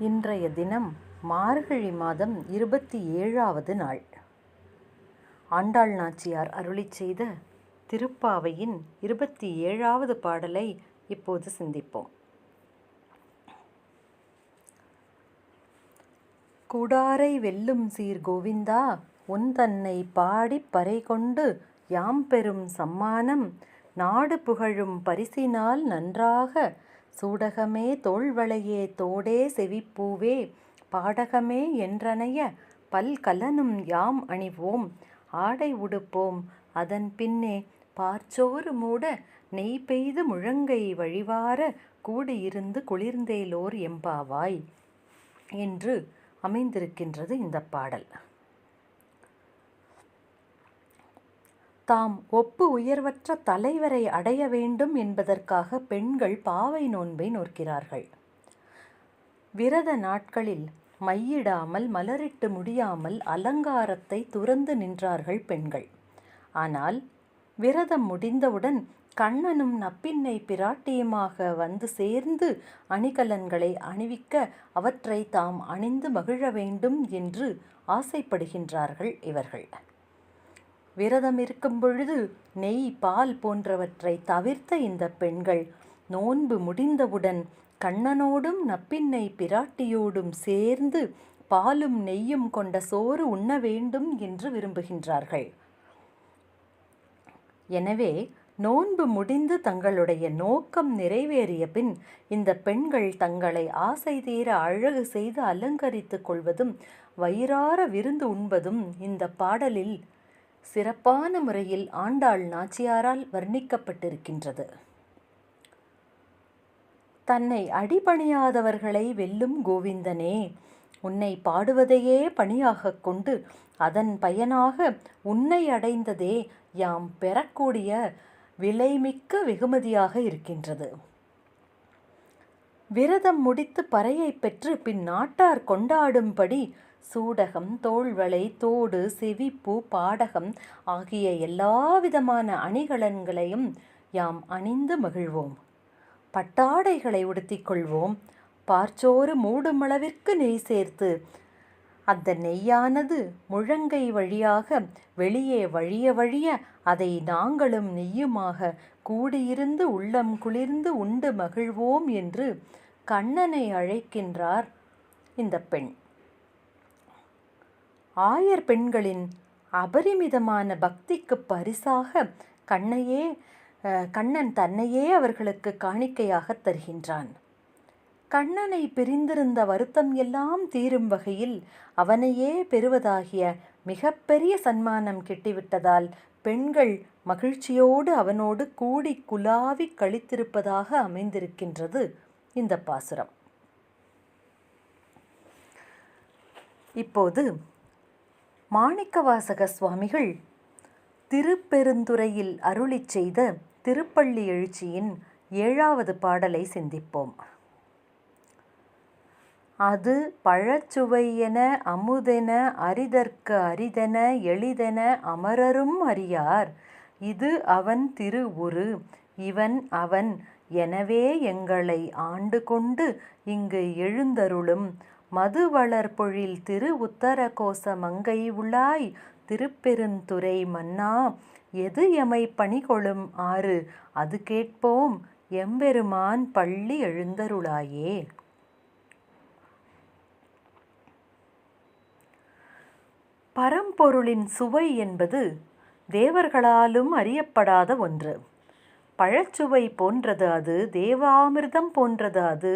இன்றைய தினம் மார்கழி மாதம் 27வது நாள். ஆண்டாள் நாச்சியார் அருளிச் செய்த திருப்பாவையின் 27வது பாடலை இப்போது சிந்திப்போம். கூடாரை வெல்லும் சீர் கோவிந்தா, உன் தன்னை பாடிப் பறை கொண்டு யாம் பெறும் சம்மானம், நாடு புகழும் பரிசினால் நன்றாக, சூடகமே தோள்வளையே தோடே செவிப்பூவே, பாடகமே என்றனைய பல்கலனும் யாம் அணிவோம், ஆடை உடுப்போம் அதன் பின்னே பார்ச்சோறு மூட, நெய் பெய்து முழங்கை வழிவார, கூடியிருந்து குளிர்ந்தேலோர் எம்பாவாய் என்று அமைந்திருக்கின்றது இந்த பாடல். தாம் ஒப்பு உயர்வற்ற தலைவரை அடைய வேண்டும் என்பதற்காக பெண்கள் பாவை நோன்பை நோக்கிறார்கள். விரத நாட்களில் மையிடாமல் மலரிட்டு முடியாமல் அலங்காரத்தை துறந்து நின்றார்கள் பெண்கள். ஆனால் விரதம் முடிந்தவுடன் கண்ணனும் நப்பின்னை பிராட்டியுமாக வந்து சேர்ந்து அணிகலன்களை அணிவிக்க அவற்றை தாம் அணிந்து மகிழ வேண்டும் என்று ஆசைப்படுகின்றார்கள் இவர்கள். விரதம் இருக்கும் பொழுது நெய், பால் போன்றவற்றை தவிர்த்த இந்த பெண்கள் நோன்பு முடிந்தவுடன் கண்ணனோடும் நப்பின்னை பிராட்டியோடும் சேர்ந்து பாலும் நெய்யும் கொண்ட சோறு உண்ண வேண்டும் என்று விரும்புகின்றார்கள். எனவே நோன்பு முடிந்து தங்களுடைய நோக்கம் நிறைவேறிய பின் இந்த பெண்கள் தங்களை ஆசை தீர அழகு செய்து அலங்கரித்து கொள்வதும் வயிறார விருந்து உண்பதும் இந்த பாடலில் சிறப்பான முறையில் ஆண்டாள் நாச்சியாரால் வர்ணிக்கப்பட்டிருக்கின்றது. தன்னை அடிபணியாதவர்களை வெல்லும் கோவிந்தனே, உன்னை பாடுவதையே பணியாக கொண்டு அதன் பயனாக உன்னை அடைந்ததே யாம் பெறக்கூடிய விலைமிக்க வெகுமதியாக இருக்கின்றது. விரதம் முடித்து பறையை பெற்று பின் நாட்டார் கொண்டாடும்படி சூடகம், தோள்வளை, தோடு, செவிப்பூ, பாடகம் ஆகிய எல்லாவிதமான அணிகலன்களையும் யாம் அணிந்து மகிழ்வோம். பட்டாடைகளை உடுத்திக்கொள்வோம். பார்ச்சோறு மூடுமளவிற்கு நெய் சேர்த்து அந்த நெய்யானது முழங்கை வழியாக வெளியே வழிய வழிய அதை நாங்களும் நெய்யுமாக கூடியிருந்து உள்ளம் குளிர்ந்து உண்டு மகிழ்வோம் என்று கண்ணனை அழைக்கின்றார் இந்த பெண். ஆயர் பெண்களின் அபரிமிதமான பக்திக்கு பரிசாக கண்ணன் தன்னையே அவர்களுக்கு காணிக்கையாக தருகின்றான். கண்ணனை பிரிந்திருந்த வருத்தம் எல்லாம் தீரும் வகையில் அவனையே பெறுவதாகிய மிகப்பெரிய சன்மானம் கிட்டிவிட்டதால் பெண்கள் மகிழ்ச்சியோடு அவனோடு கூடி குலாவி கழித்திருப்பதாக அமைந்திருக்கின்றது இந்த பாசுரம். இப்போது மாணிக்கவாசக சுவாமிகள் திருப்பெருந்துறையில் அருளிச் செய்த திருப்பள்ளி எழுச்சியின் 7வது பாடலை சிந்திப்போம். அது பழச்சுவையென அமுதென அரிதற்கு அரிதென எளிதென அமரரும் அறியார், இது அவன் திருவுரு இவன் அவன், எனவே எங்களை ஆண்டு கொண்டு இங்கு எழுந்தருளும் மதுவளர் பொழில் திரு உத்தர கோச மங்கை உளாய், திருப்பெருந்துறை மன்னா எது எமை பணிகொளும் ஆறு, அது கேட்போம் எம்பெருமான் பள்ளி எழுந்தருளாயே. பரம்பொருளின் சுவை என்பது தேவர்களாலும் அறியப்படாத ஒன்று. பழச்சுவை போன்றது அது, தேவாமிர்தம் போன்றது அது,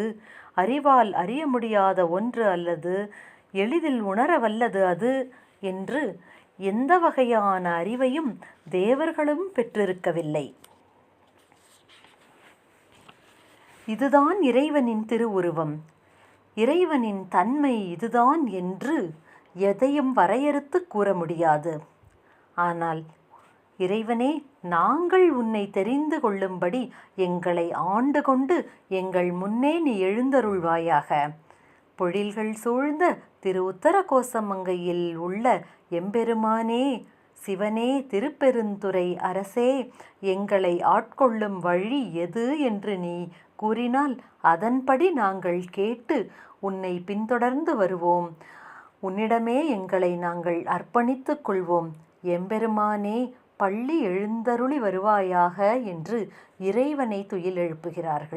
அறிவால் அறிய முடியாத ஒன்று அல்லது எளிதில் உணரவல்லது அது என்று எந்த வகையான அறிவையும் தேவர்களும் பெற்றிருக்கவில்லை. இதுதான் இறைவனின் திருவுருவம், இறைவனின் தன்மை இதுதான் என்று எதையும் வரையறுத்து கூற முடியாது. ஆனால் இறைவனே, நாங்கள் உன்னை தெரிந்து கொள்ளும்படி எங்களை ஆண்டு கொண்டு எங்கள் முன்னே நீ எழுந்தருள்வாயாக. பொழில்கள் சூழ்ந்த திரு உத்தர கோசமங்கையில் உள்ள எம்பெருமானே, சிவனே, திருப்பெருந்துறை அரசே, எங்களை ஆட்கொள்ளும் வழி எது என்று நீ கூறினால் அதன்படி நாங்கள் கேட்டு உன்னை பின்தொடர்ந்து வருவோம். உன்னிடமே எங்களை நாங்கள் அர்ப்பணித்துக் கொள்வோம். எம்பெருமானே, பள்ளி எழுந்தருளி வருவாயாக என்று இறைவனை துயில் எழுப்புகிறார்கள்.